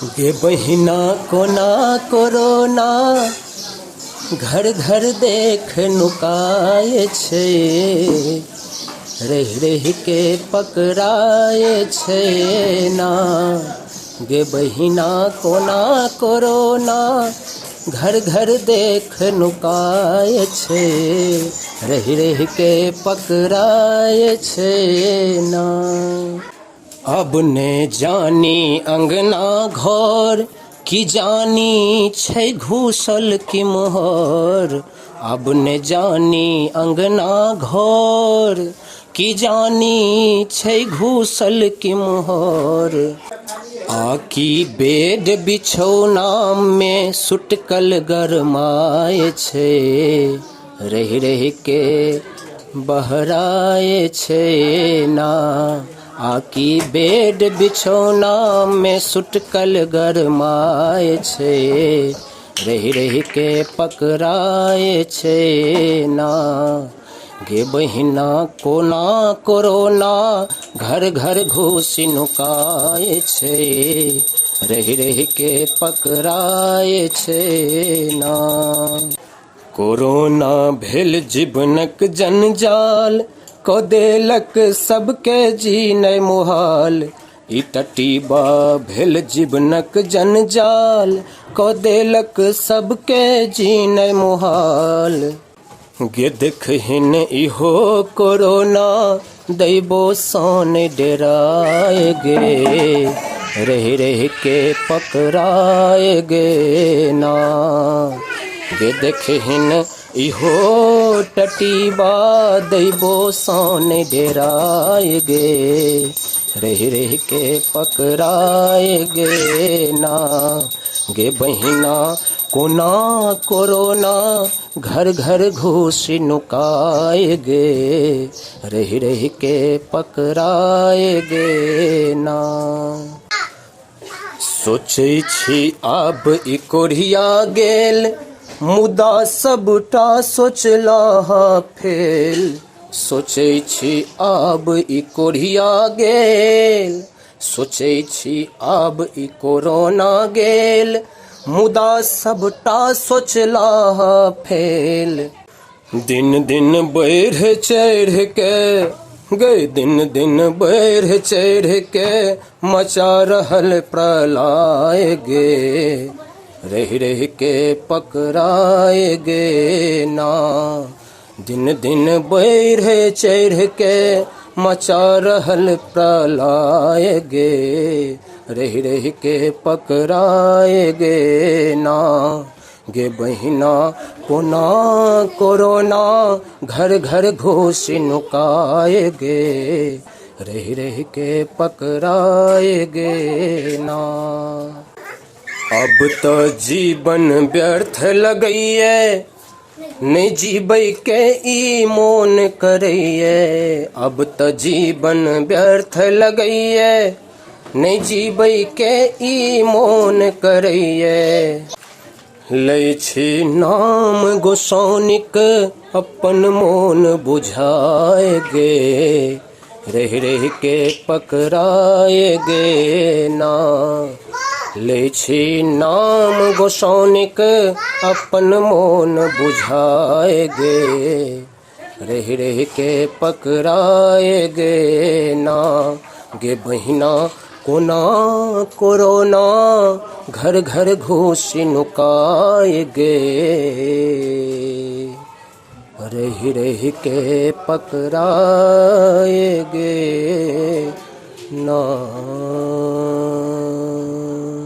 गे बहिना कोना कोरोना घर घर देख नुकाए छे, रह रह के पकड़ाए छे ना। गे बहिना कोना कोरोना घर घर देख नुकाए छे, रह रह के पकड़ाए छे ना। अब ने जानी अंगना घर की जानी छै घूसल की मोहर। अब ने जानी अंगना घर की जानी छै घूसल की मोहर। आकी बेड बिछौना में सुटकल गरमाए छे, रह रह के बहराए छे ना। आकी बेड बिछौना में सुटकल गरमाए छे, रह रह के पकड़ाए छे ना। गे बहिना कोना कोरोना घर घर घुसी नुकाए छे, रह रह के पकड़ाए छे ना। कोरोना भेल जीवनक जंजाल को देलक सबके जीने मुहाल। ई टटीबा भेल जीवनक जंजाल को देलक सबके जीने मुहाल। गे देखहिन इहो कोरोना दैबो सन डेराए गे, रह रह के पकड़ाए गे ना। गे देखहिन इहो टटीबा दैबो सन डेराए गे, रह रह के पकड़ाए गे ना। गे बहिना कोना कोरोना घर घर घुसी नुकाए गे, रह रह के पकड़ाए गे ना। सोचै छी आब ई कोढ़िया गेल, मुदा सबटा सोचला फेल। सोचै छी आब ई कोढ़िया गेल, सोचै छी आब ई कोरोना गेल, मुदा सबटा सोचला फेल। दिन दिन बढ़ चढ़ के गए, दिन दिन बढ़ चढ़ के मचा रहल प्रलय गे, रह रह के पकड़ाए गे ना। दिन दिन बढ़ चढ़ के मचा रहल प्रलय गे, रह रह के पकड़ाए गे ना। गे बहिना कोना कोरोना घर घर घुसी नुकाए गे, रह रह के पकड़ाए गे ना। अब तो जीवन व्यर्थ लगैये, नहीं जीबै के ई मोन करैये। अब तो जीवन व्यर्थ लगैये, नहीं जीबै के ई मोन करैये। लै छी नाम गोसाउनिक अपन मोन बुझाए गे, रह रह के पकड़ाए गे ना। लै छी नाम गोसाउनिक अपन मोन बुझाए गे, रह रह के पकड़ाए गे ना। गे बहिना कोना कोरोना घर घर घुसी नुकाए गे, रह रह के पकड़ाए गे ना।